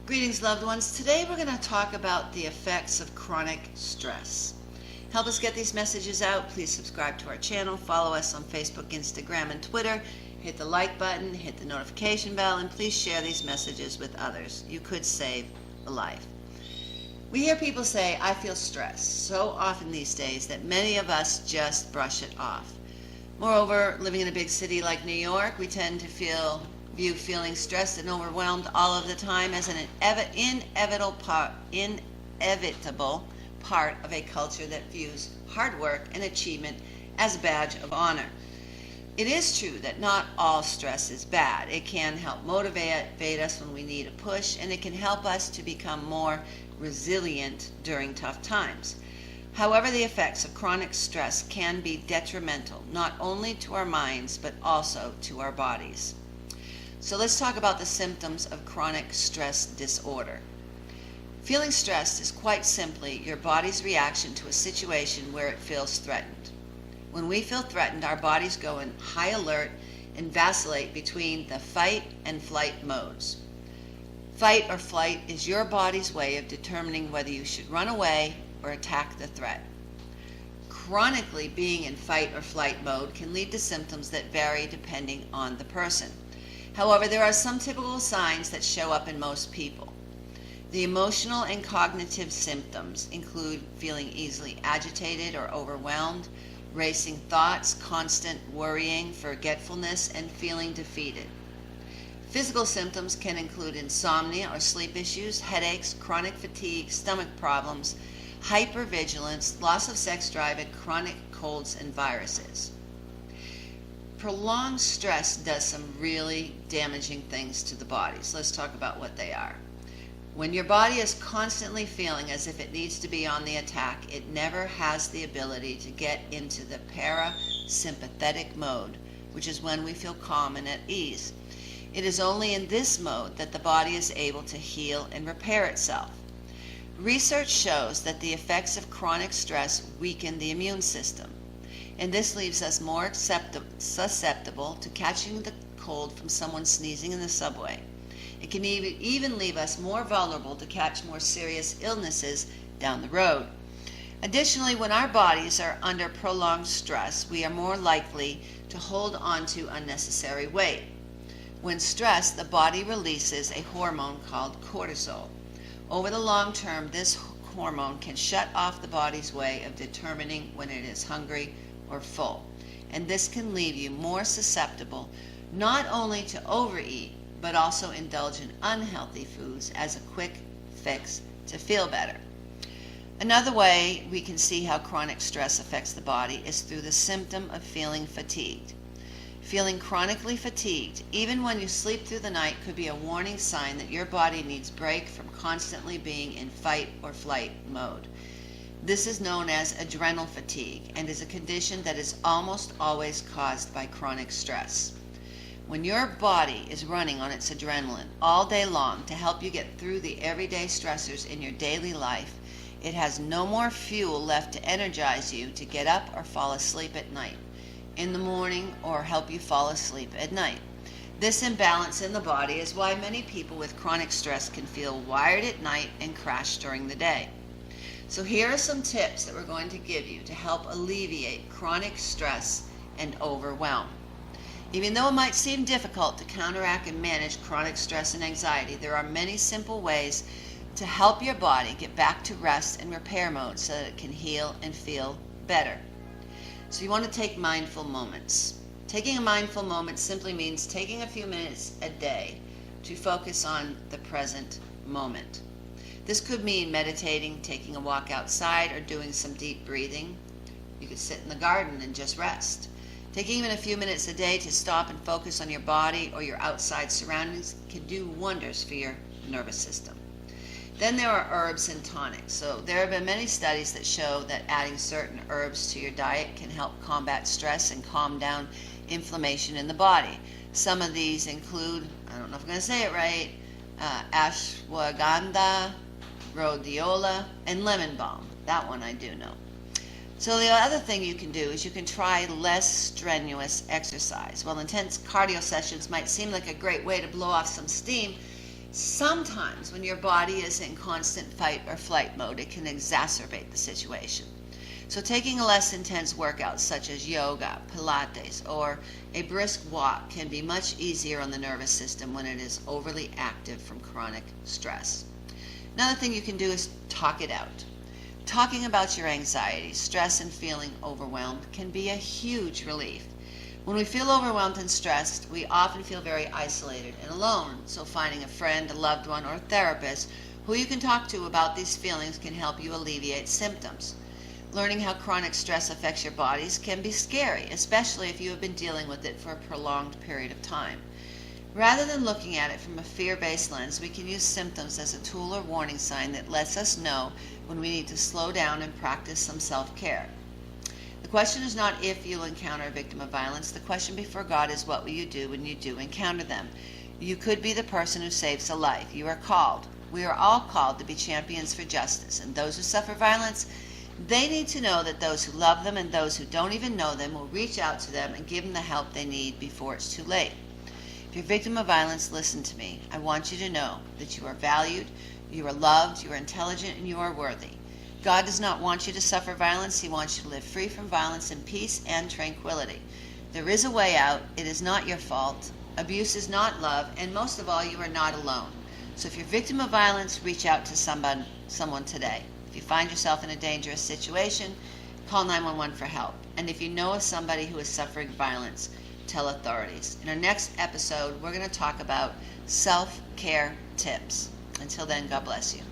Greetings, loved ones. Today we're going to talk about the effects of chronic stress. Help us get these messages out. Please subscribe to our channel, follow us on Facebook, Instagram, and Twitter. Hit the like button, hit the notification bell, and please share these messages with others. You could save a life. We hear people say, I feel stressed, so often these days that many of us just brush it off. Moreover, living in a big city like New York, we tend to view feeling stressed and overwhelmed all of the time as an inevitable part of a culture that views hard work and achievement as a badge of honor. It is true that not all stress is bad. It can help motivate us when we need a push, and it can help us to become more resilient during tough times. However, the effects of chronic stress can be detrimental, not only to our minds, but also to our bodies. So let's talk about the symptoms of chronic stress disorder. Feeling stressed is quite simply your body's reaction to a situation where it feels threatened. When we feel threatened, our bodies go in high alert and vacillate between the fight and flight modes. Fight or flight is your body's way of determining whether you should run away or attack the threat. Chronically being in fight or flight mode can lead to symptoms that vary depending on the person. However, there are some typical signs that show up in most people. The emotional and cognitive symptoms include feeling easily agitated or overwhelmed, racing thoughts, constant worrying, forgetfulness, and feeling defeated. Physical symptoms can include insomnia or sleep issues, headaches, chronic fatigue, stomach problems, hypervigilance, loss of sex drive, and chronic colds and viruses. Prolonged stress does some really damaging things to the body. So let's talk about what they are. When your body is constantly feeling as if it needs to be on the attack, it never has the ability to get into the parasympathetic mode, which is when we feel calm and at ease. It is only in this mode that the body is able to heal and repair itself. Research shows that the effects of chronic stress weaken the immune system, and this leaves us more susceptible to catching the cold from someone sneezing in the subway. It can even leave us more vulnerable to catch more serious illnesses down the road. Additionally, when our bodies are under prolonged stress, we are more likely to hold on to unnecessary weight. When stressed, the body releases a hormone called cortisol. Over the long term, this hormone can shut off the body's way of determining when it is hungry or full, and this can leave you more susceptible not only to overeat, but also indulge in unhealthy foods as a quick fix to feel better. Another way we can see how chronic stress affects the body is through the symptom of feeling fatigued. Feeling chronically fatigued, even when you sleep through the night, could be a warning sign that your body needs a break from constantly being in fight or flight mode. This is known as adrenal fatigue and is a condition that is almost always caused by chronic stress. When your body is running on its adrenaline all day long to help you get through the everyday stressors in your daily life, it has no more fuel left to energize you to get up or fall asleep at night, in the morning, or help you fall asleep at night. This imbalance in the body is why many people with chronic stress can feel wired at night and crash during the day. So here are some tips that we're going to give you to help alleviate chronic stress and overwhelm. Even though it might seem difficult to counteract and manage chronic stress and anxiety, there are many simple ways to help your body get back to rest and repair mode so that it can heal and feel better. So you want to take mindful moments. Taking a mindful moment simply means taking a few minutes a day to focus on the present moment. This could mean meditating, taking a walk outside, or doing some deep breathing. You could sit in the garden and just rest. Taking even a few minutes a day to stop and focus on your body or your outside surroundings can do wonders for your nervous system. Then there are herbs and tonics. So there have been many studies that show that adding certain herbs to your diet can help combat stress and calm down inflammation in the body. Some of these include, I don't know if I'm going to say it right, ashwagandha, rhodiola, and lemon balm. That one I do know. So the other thing you can do is you can try less strenuous exercise. While intense cardio sessions might seem like a great way to blow off some steam, Sometimes when your body is in constant fight or flight mode, it can exacerbate the situation. So taking a less intense workout such as yoga, Pilates, or a brisk walk can be much easier on the nervous system when it is overly active from chronic stress. Another thing you can do is talk it out. Talking about your anxiety, stress, and feeling overwhelmed can be a huge relief. When we feel overwhelmed and stressed, we often feel very isolated and alone, so finding a friend, a loved one, or a therapist who you can talk to about these feelings can help you alleviate symptoms. Learning how chronic stress affects your bodies can be scary, especially if you have been dealing with it for a prolonged period of time. Rather than looking at it from a fear-based lens, we can use symptoms as a tool or warning sign that lets us know when we need to slow down and practice some self-care. The question is not if you'll encounter a victim of violence. The question before God is, what will you do when you do encounter them? You could be the person who saves a life. You are called. We are all called to be champions for justice, and those who suffer violence, they need to know that those who love them and those who don't even know them will reach out to them and give them the help they need before it's too late. If you're a victim of violence, listen to me. I want you to know that you are valued, you are loved, you are intelligent, and you are worthy. God does not want you to suffer violence. He wants you to live free from violence in peace and tranquility. There is a way out. It is not your fault. Abuse is not love, and most of all, you are not alone. So if you're a victim of violence, reach out to someone today. If you find yourself in a dangerous situation, call 911 for help. And if you know of somebody who is suffering violence, tell authorities. In our next episode, we're going to talk about self-care tips. Until then, God bless you.